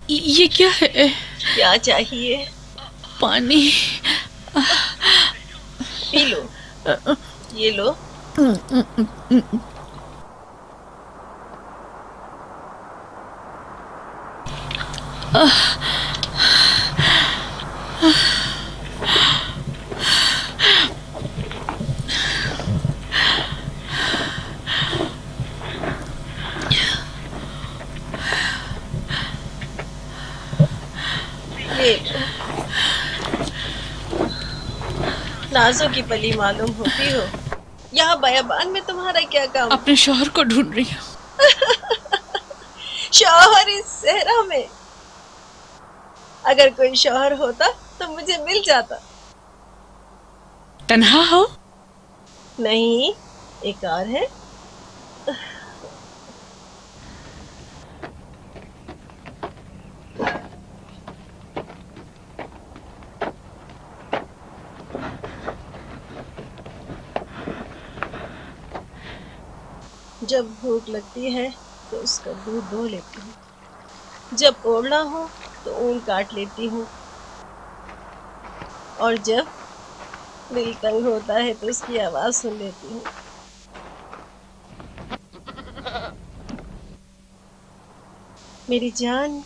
ये क्या है? क्या चाहिए? पानी। पी लो, ये लो। ये लो। नाजों की पली मालूम होती हो, यहाँ बयाबान में तुम्हारा क्या काम? अपने शौहर को ढूंढ रही हूँ। शौहर इस सहरा में? अगर कोई शौहर होता तो मुझे मिल जाता। तन्हा हो? नहीं, एक और है। जब भूख लगती है तो उसका दूध दो लेती हूँ, जब ओढ़ना हो तो ऊन काट लेती हूँ, और जब दिल तंग होता है तो उसकी आवाज सुन लेती हूँ। मेरी जान,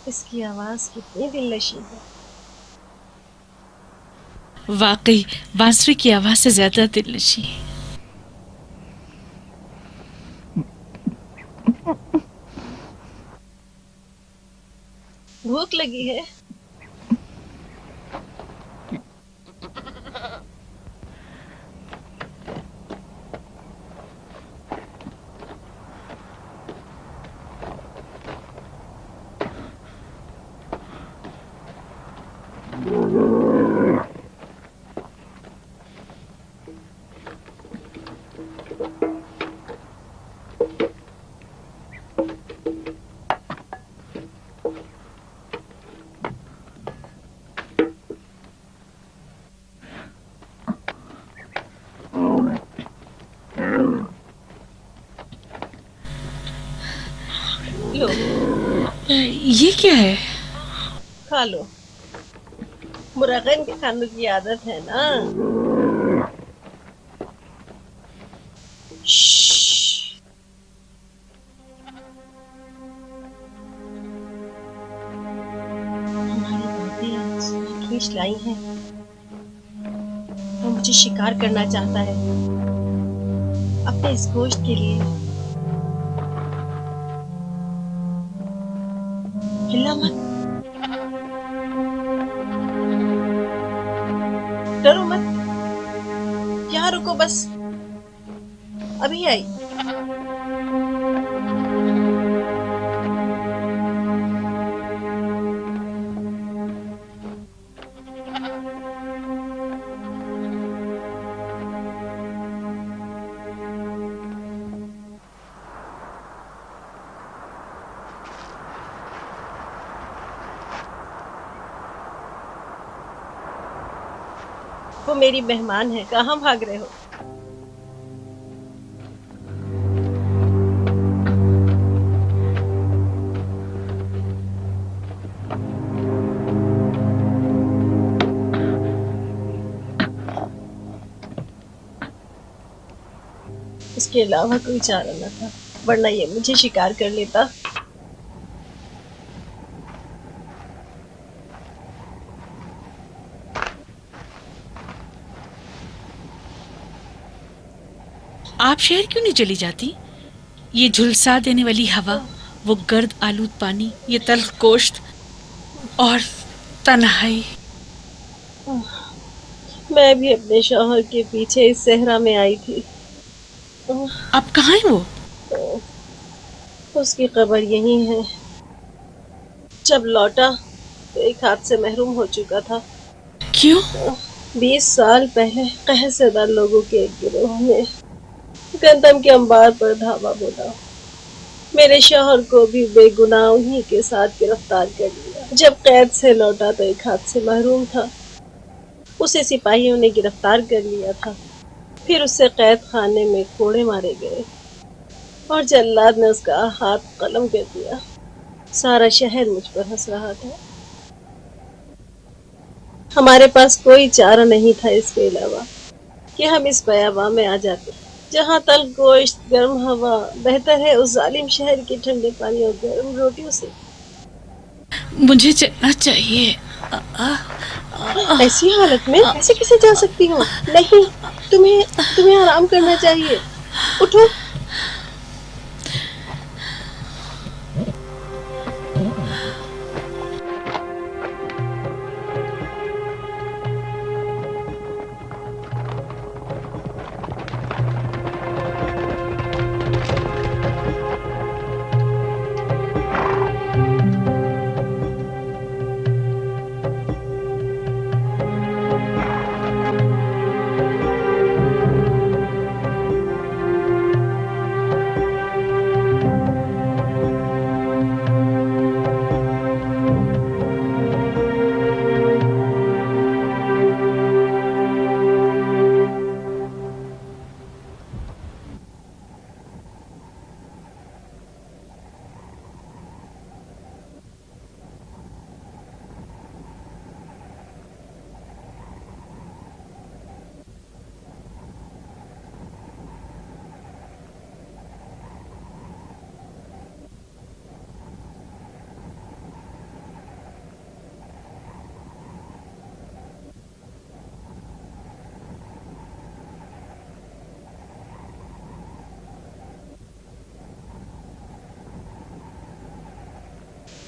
इसकी आवाज कितनी दिलनशी है। वाकई बांसुरी की आवाज से ज्यादा दिलनशी। भूख लगी है? लो, ये क्या है? खा लो। मुर्गन के खाने की आदत है ना। श्श्श। हमारी बातें आज खींच लाई हैं। वो मुझे शिकार करना चाहता है अपने इस गोश्त के लिए। हिलना मत, डरो मत, यहाँ रुको बस, अभी आई। वो मेरी मेहमान है, कहाँ भाग रहे हो? इसके अलावा कोई चारा न था, वरना ये मुझे शिकार कर लेता। आप शहर क्यों नहीं चली जाती? ये झुलसा देने वाली हवा, वो गर्द आलूद पानी, ये तल्ख गोश्त और तन्हाई। मैं भी अपने शौहर के पीछे इस सहरा में आई थी। अब कहाँ है वो? उसकी कब्र यही है। जब लौटा तो एक हाथ से महरूम हो चुका था। क्यों? 20 साल पहले कहसेदार लोगों के एक गिरोह ने गंदम के अंबार पर धावा बोला। मेरे शौहर को भी बेगुनाह उन्हीं के साथ गिरफ्तार कर लिया। जब कैद से लौटा तो एक हाथ से महरूम था। उसे सिपाहियों ने गिरफ्तार कर लिया था। फिर उससे कैद खाने में कोड़े मारे गए और जल्लाद ने उसका हाथ कलम कर दिया। सारा शहर मुझ पर हंस रहा था। हमारे पास कोई चारा नहीं था इसके अलावा कि हम इस बयाबा में आ जाते, जहाँ तल गोश्त, गर्म हवा बेहतर है उस जालिम शहर के ठंडे पानी और गर्म रोटियों से। मुझे चलना चाहिए। आ, आ, ऐसी हालत में ऐसे कैसे जा सकती हो? नहीं, तुम्हें तुम्हें आराम करना चाहिए। उठो।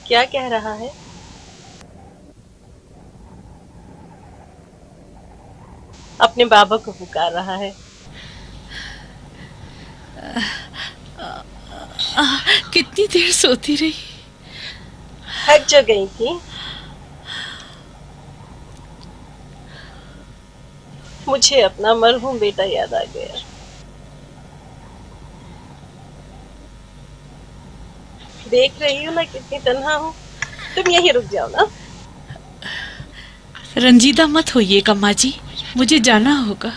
क्या कह रहा है? अपने बाबा को पुकार रहा है। कितनी देर सोती रही। थक जो गई थी। मुझे अपना मरहूम बेटा याद आ गया। देख रही हो ना कितनी तन्हा हूँ। तुम यहीं रुक जाओ ना। रंजीदा मत होइए अम्मा जी, मुझे जाना होगा।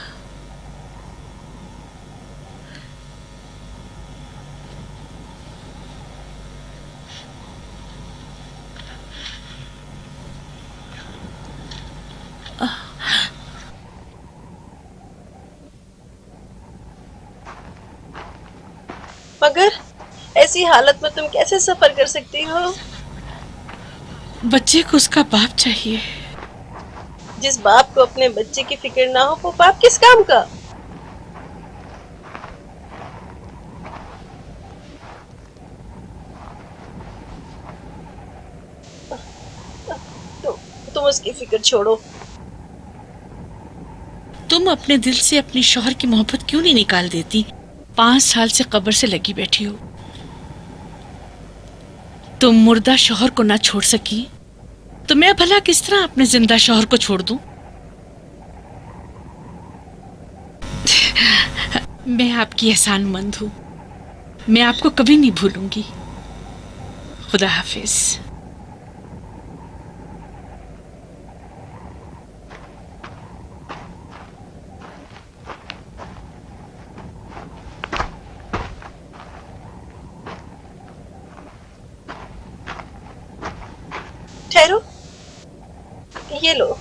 मगर ऐसी हालत में तुम कैसे सफर कर सकती हो? बच्चे को उसका बाप चाहिए। जिस बाप को अपने बच्चे की फिक्र ना हो वो बाप किस काम का? तुम उसकी फिक्र छोड़ो। तुम अपने दिल से अपनी शौहर की मोहब्बत क्यों नहीं निकाल देती? 5 साल से कब्र से लगी बैठी हो। तुम मुर्दा शौहर को ना छोड़ सकी तो मैं भला किस तरह अपने जिंदा शौहर को छोड़ दूं? मैं आपकी एहसानमंद हूं। मैं आपको कभी नहीं भूलूंगी। खुदा हाफिज। ठहरो, ये लो।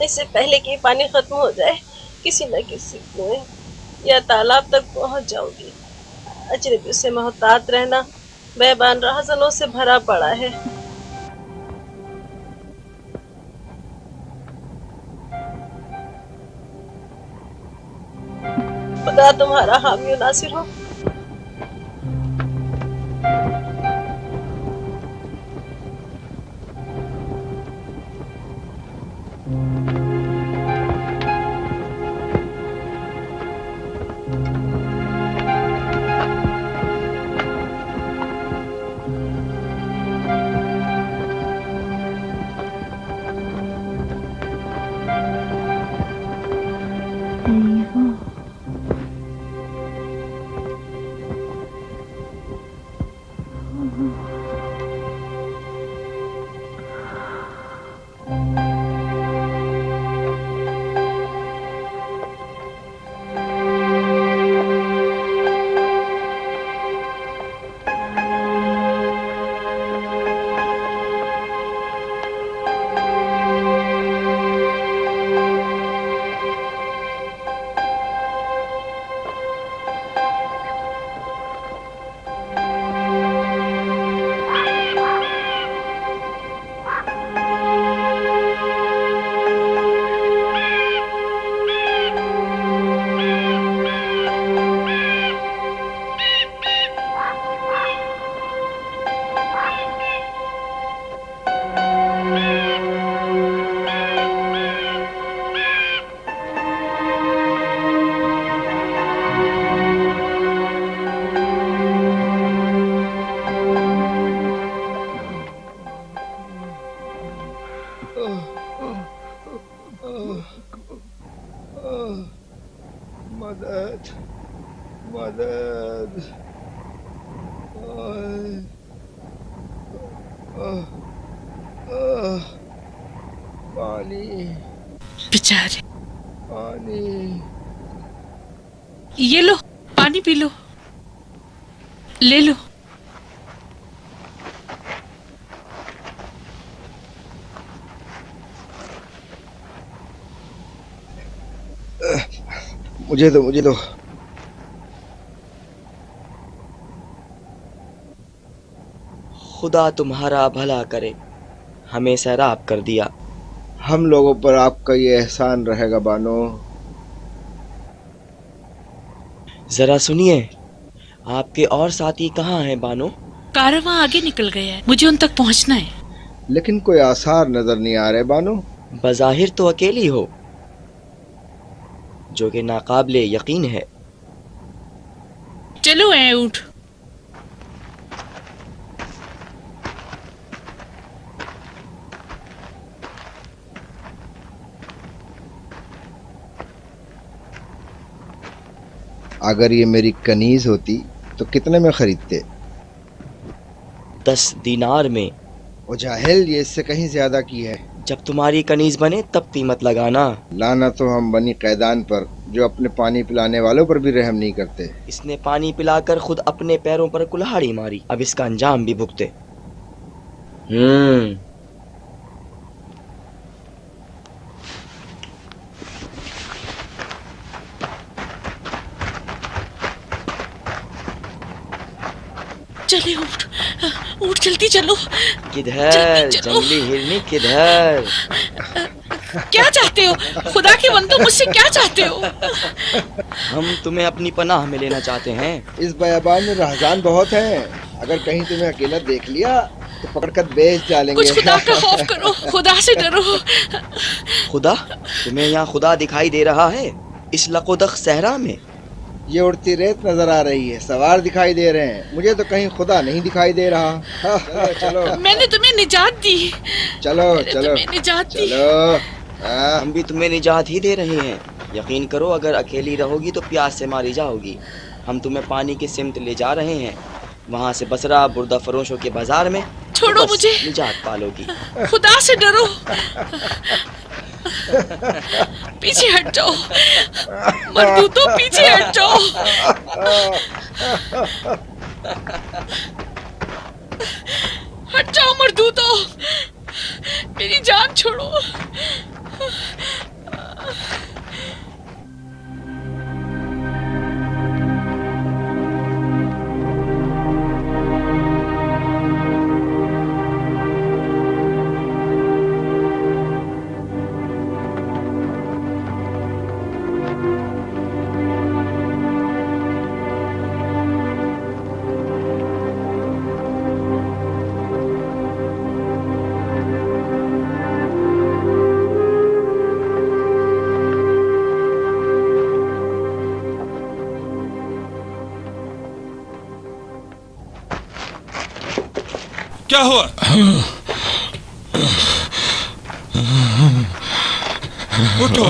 इससे पहले कि पानी खत्म हो जाए किसी न किसी कुएं या तालाब तक पहुंच जाऊंगी। अजनबी से मोहतात रहना बेबान राहजनों से भरा पड़ा है। खुदा तुम्हारा हामी और नासिर हो। मदद, मदद। आह, आह, आह, पानी, बेचारे। पानी। ये लो, पानी पी लो, ले लो। मुझे दो, मुझे दो। खुदा तुम्हारा भला करे, हमें सैराब कर दिया। हम लोगों पर आपका ये एहसान रहेगा बानो। जरा सुनिए, आपके और साथी कहाँ हैं बानो? कारवां आगे निकल गया है, मुझे उन तक पहुंचना है। लेकिन कोई आसार नजर नहीं आ रहे बानो। बज़ाहिर तो अकेली हो, जो कि नाकाबिले यकीन है। चलो ऐ ऊँट। अगर ये मेरी कनीज होती तो कितने में खरीदते? 10 दीनार में। ओ जाहिल, ये इससे कहीं ज्यादा की है। जब तुम्हारी कनीज बने तब कीमत लगाना। लाना तो हम बनी कैदान पर, जो अपने पानी पिलाने वालों पर भी रहम नहीं करते। इसने पानी पिलाकर खुद अपने पैरों पर कुल्हाड़ी मारी, अब इसका अंजाम भी भुगते। चले ऊँट, ऊँट जल्दी चलो। किधर जल्दी चलो। जंगली हिरनी, किधर? क्या चाहते हो? खुदा के बंदो, मुझसे क्या चाहते हो? हम तुम्हें अपनी पनाह में लेना चाहते हैं। इस बयाबान में रहजान बहुत हैं। अगर कहीं तुम्हें अकेला देख लिया तो पकड़कर बेच डालेंगे। कुछ खुदा का खौफ करो, खुदा से डरो। खुदा? तुम्हें यहाँ खुदा दिखाई दे रहा है, इस लकोदख सहरा में? ये उड़ती रेत नजर आ रही है, सवार दिखाई दे रहे हैं, मुझे तो कहीं खुदा नहीं दिखाई दे रहा। चलो चलो। मैंने तुम्हें निजात दी। चलो चलो तुम्हें निजात दी। चलो। हम भी तुम्हें निजात ही दे रहे हैं। यकीन करो, अगर अकेली रहोगी तो प्यास से मारी जाओगी। हम तुम्हें पानी की सिमत ले जा रहे हैं, वहाँ से बसरा बुर्दा फरोशों के बाजार में। छोड़ो बस मुझे। निजात पालोगी। खुदा से डरो। पीछे हट जाओ मर्दूतो, पीछे हट जाओ। हट जाओ मर्दूतो, मेरी जान छोड़ो। क्या हुआ? उठो,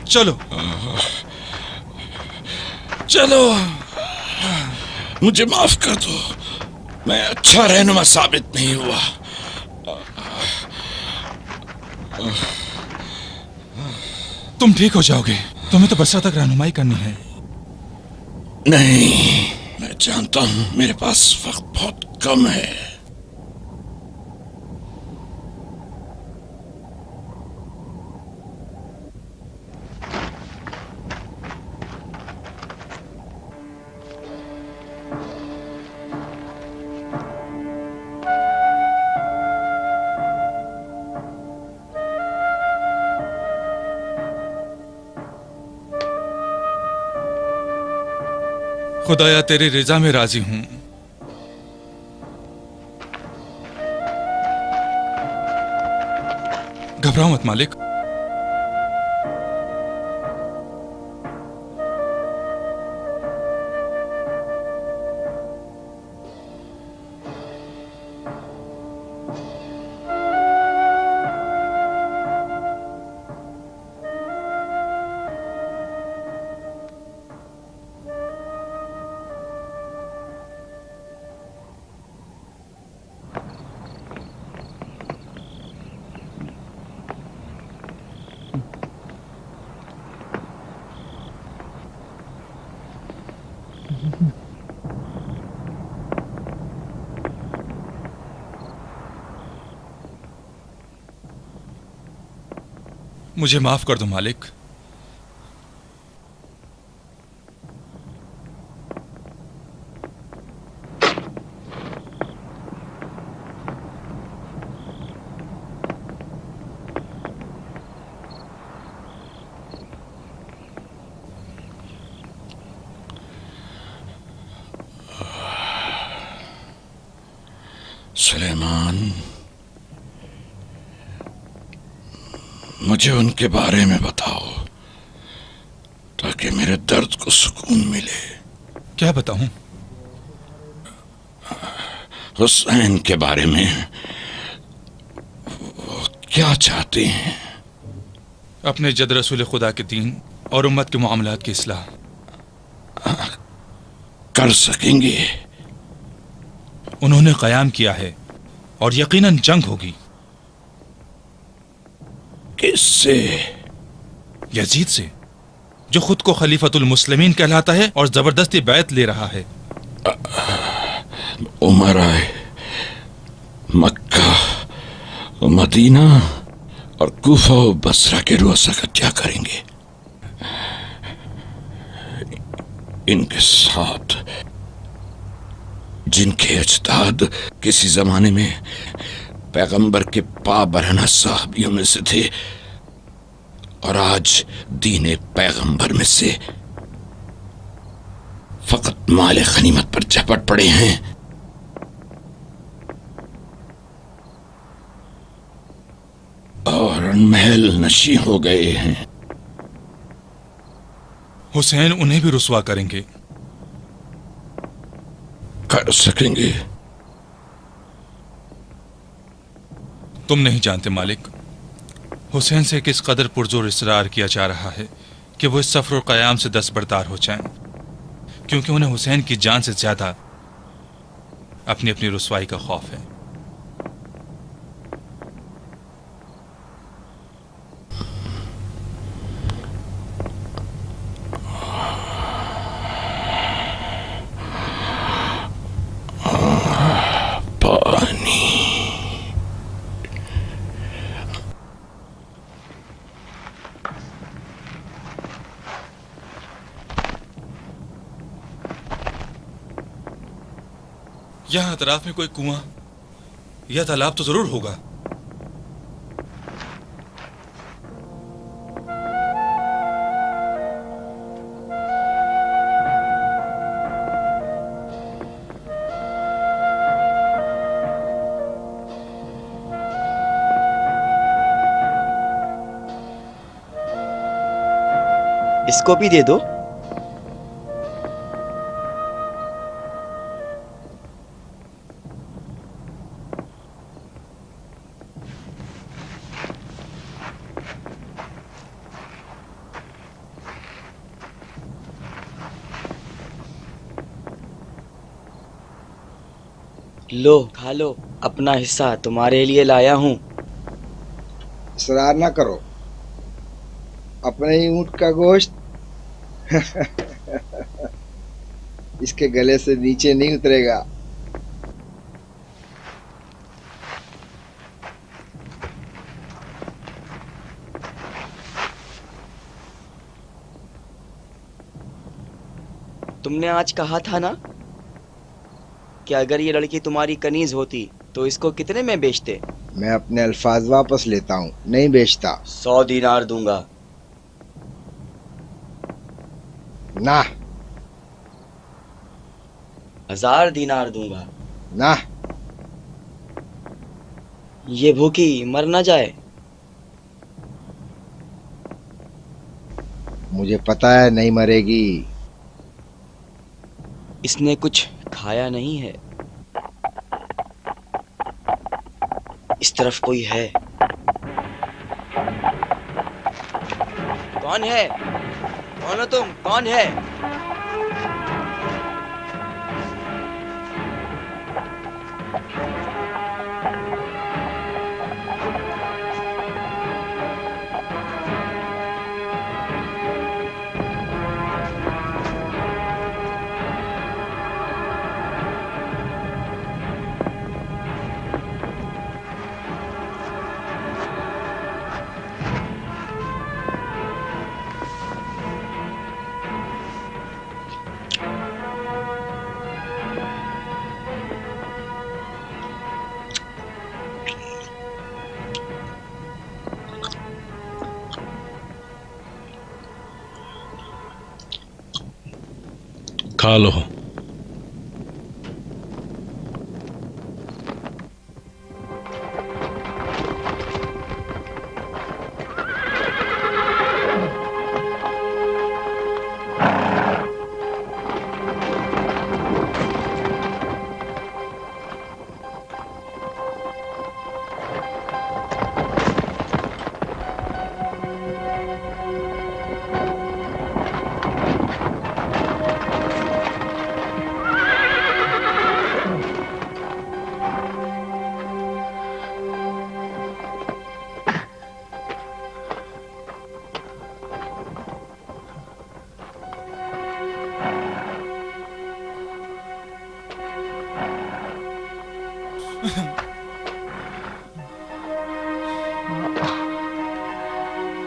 चलो चलो। मुझे माफ कर दो, मैं अच्छा रहनुमा साबित नहीं हुआ। तुम ठीक हो जाओगे, तुम्हें तो बसरा तक रहनुमाई करनी है। नहीं, मैं जानता हूं मेरे पास वक्त बहुत कम है। खुदाया तेरी रिजा में राजी हूं। घबराओ मत मालिक। मुझे माफ कर दो मालिक। सुलेमान, मुझे उनके बारे में बताओ ताकि मेरे दर्द को सुकून मिले। क्या बताऊं? हुसैन के बारे में, वो क्या चाहते हैं? अपने जद रसूल खुदा के दीन और उम्मत के मामलात की इस्लाह। कर सकेंगे? उन्होंने कयाम किया है और यकीनन जंग होगी। किससे? यजीद से, जो खुद को खलीफतुल मुस्लिमीन कहलाता है और जबरदस्ती बैत ले रहा है। उमराए मक्का, मदीना और कूफा और बसरा के रुअसा का क्या करेंगे? इनके साथ जिनके अजदाद किसी जमाने में पैगंबर के पाबरहना साहबियों में से थे और आज दीन पैगंबर में से फकत माल गनीमत पर झपट पड़े हैं। और महल नशी हो गए हैं। हुसैन उन्हें भी रुसवा करेंगे। कर सकेंगे? तुम नहीं जानते मालिक, हुसैन से किस कदर पुरजोर इसरार किया जा रहा है कि वो इस सफर और क़याम से दस्तबरदार हो जाएं, क्योंकि उन्हें हुसैन की जान से ज्यादा अपनी अपनी रुसवाई का खौफ है। यहां अतराफ में कोई कुआं या तालाब तो जरूर होगा। इसको भी दे दो। लो खा लो, अपना हिस्सा तुम्हारे लिए लाया हूँ। इसरार ना करो, अपने ही ऊंट का गोश्त इसके गले से नीचे नहीं उतरेगा। तुमने आज कहा था ना कि अगर ये लड़की तुम्हारी कनीज होती तो इसको कितने में बेचते? मैं अपने अल्फाज वापस लेता हूँ, नहीं बेचता। 100 दीनार दूंगा। ना। 1000 दीनार दूंगा। ना। ये भूखी मर ना जाए। मुझे पता है नहीं मरेगी। इसने कुछ खाया नहीं है। इस तरफ कोई है। कौन है? कौन हो तुम? कौन है? खा लो।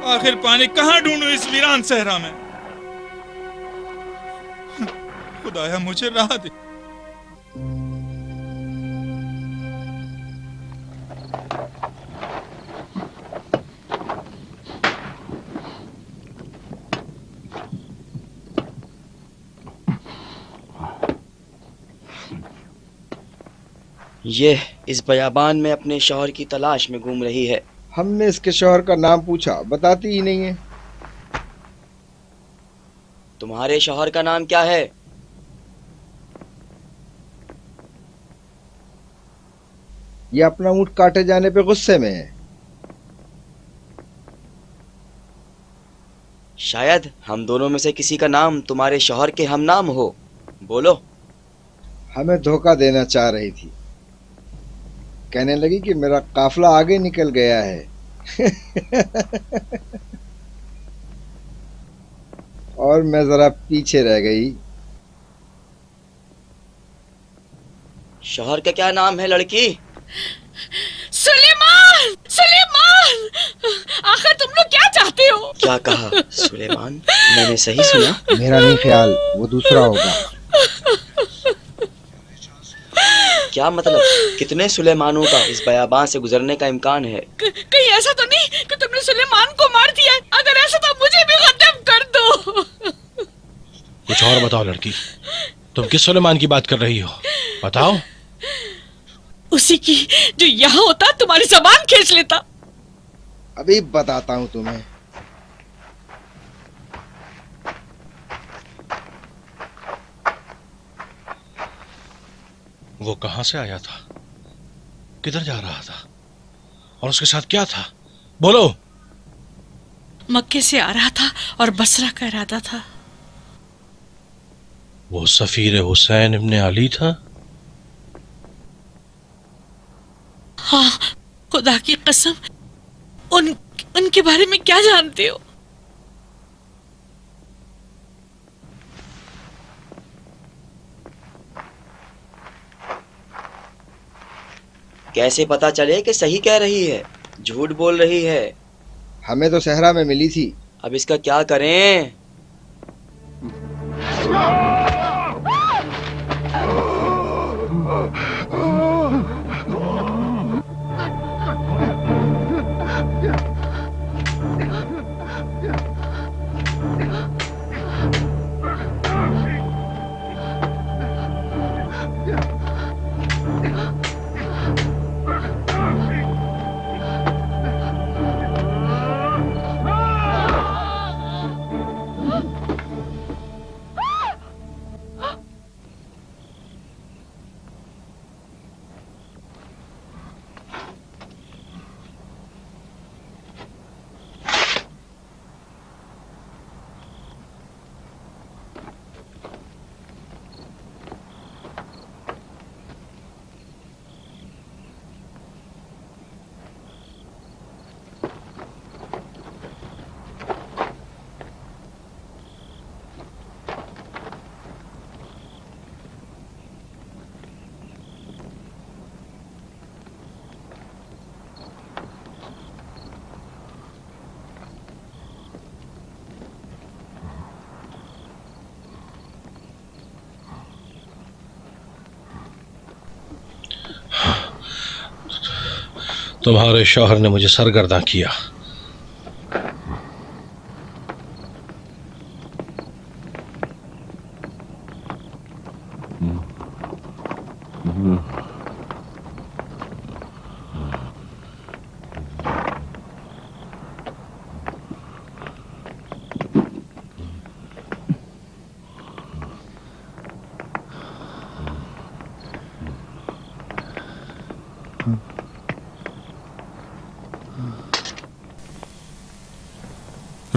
आखिर पानी कहाँ ढूंढूं इस वीरान सहरा में? खुदाया मुझे राह दे। ये इस बयाबान में अपने शौहर की तलाश में घूम रही है। हमने इसके शौहर का नाम पूछा, बताती ही नहीं है। तुम्हारे शौहर का नाम क्या है? ये अपना ऊँट काटे जाने पे गुस्से में है। शायद हम दोनों में से किसी का नाम तुम्हारे शौहर के हम नाम हो। बोलो। हमें धोखा देना चाह रही थी। कहने लगी कि मेरा काफिला आगे निकल गया है। और मैं जरा पीछे रह गई। शौहर का क्या नाम है लड़की? सुलेमान! सुलेमान! आखिर तुम लोग क्या चाहते हो? क्या कहा? सुलेमान? मैंने सही सुना? मेरा नहीं ख्याल, वो दूसरा होगा। क्या मतलब? कितने सुलेमानों का इस बयाबान से गुजरने का इम्कान है? कहीं ऐसा तो नहीं कि तुमने सुलेमान को मार दिया? अगर ऐसा तो मुझे भी खत्म कर दो। कुछ और बताओ लड़की, तुम किस सुलेमान की बात कर रही हो? बताओ। उसी की जो यहाँ होता तुम्हारी जबान खींच लेता। अभी बताता हूँ तुम्हें। वो कहां से आया था, किधर जा रहा था, और उसके साथ क्या था? बोलो। मक्के से आ रहा था और बसरा का इरादा था। वो सफीर हुसैन इब्ने अली था? हाँ, खुदा की कसम, उनके बारे में क्या जानते हो? कैसे पता चले कि सही कह रही है, झूठ बोल रही है? हमें तो सहरा में मिली थी। अब इसका क्या करें? तुम्हारे शौहर ने मुझे सरगर्दा किया।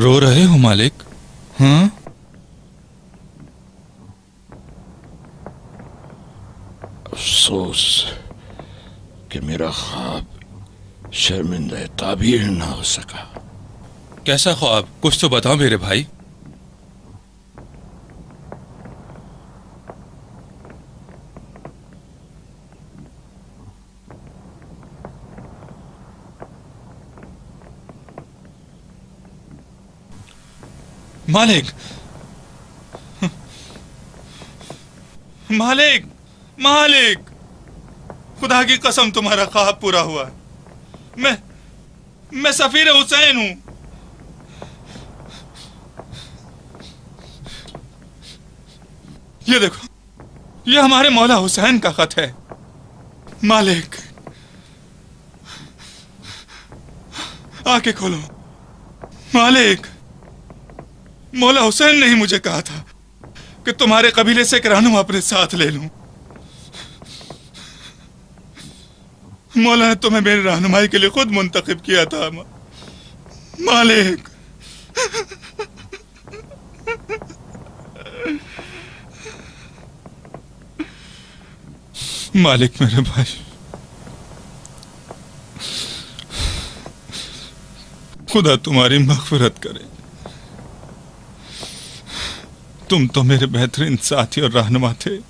रो रहे हो मालिक? हाँ? अफसोस कि मेरा ख्वाब शर्मिंदा ताबीर ना हो सका। कैसा ख्वाब? कुछ तो बताओ मेरे भाई। मालिक, मालिक, मालिक, खुदा की कसम तुम्हारा ख्वाब पूरा हुआ। मैं सफीर हुसैन हूं। ये देखो, ये हमारे मौला हुसैन का खत है। मालिक, आंखें खोलो। मालिक, मौला हुसैन ने ही मुझे कहा था कि तुम्हारे कबीले से एक रहनुमा अपने साथ ले लूं। मौला ने तुम्हें मेरी रहनुमाई के लिए खुद मुंतखब किया था। मालिक, मालिक मेरे भाई, खुदा तुम्हारी मग़फ़िरत करे। तुम तो मेरे बेहतरीन साथी और रहनुमा थे।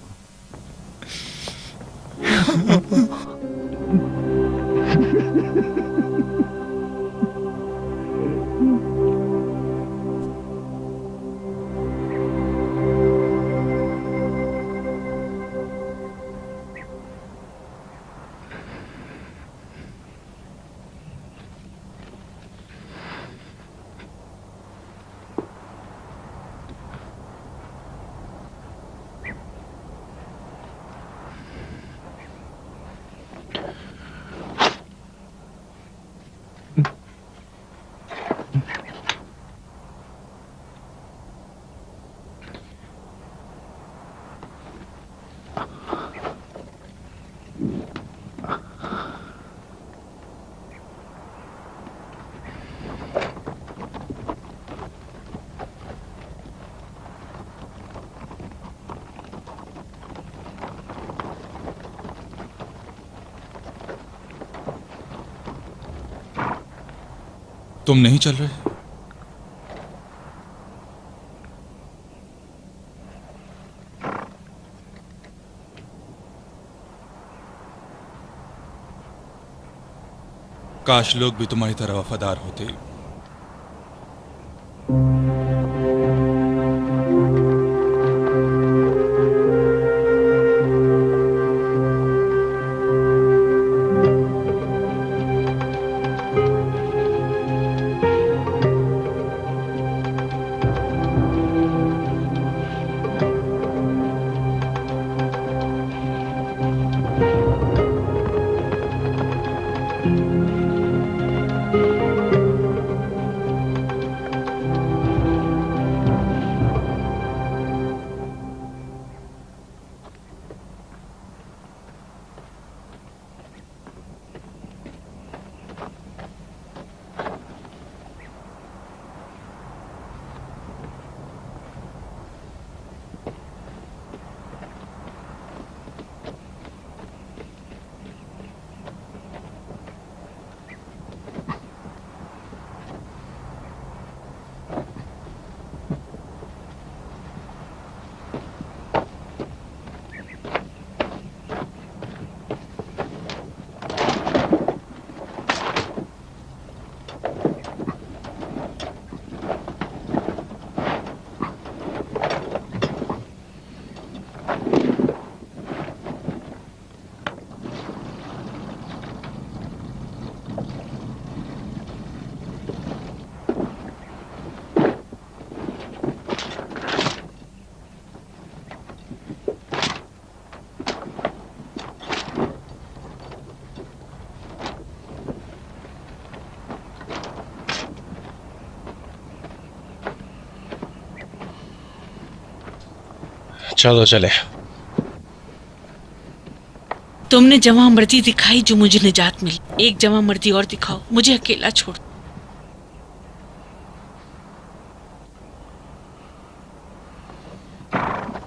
तुम नहीं चल रहे? काश लोग भी तुम्हारी तरह वफादार होते। चलो चले। तुमने जवां मर्दी दिखाई जो मुझे निजात मिली। एक जवां मर्दी और दिखाओ, मुझे अकेला छोड़।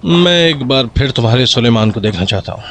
मैं एक बार फिर तुम्हारे सुलेमान को देखना चाहता हूँ।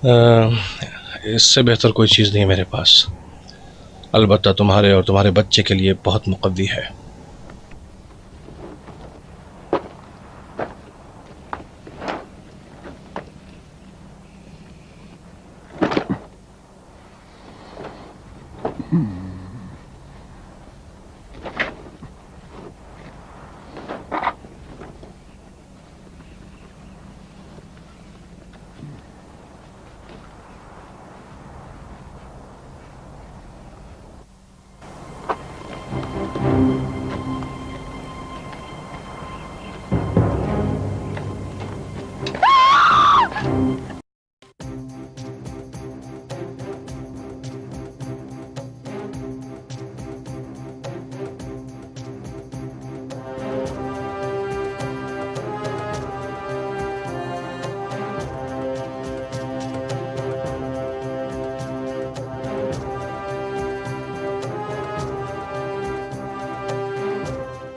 इससे बेहतर कोई चीज़ नहीं है मेरे पास। अलबत्ता तुम्हारे और तुम्हारे बच्चे के लिए बहुत मुकद्दी है।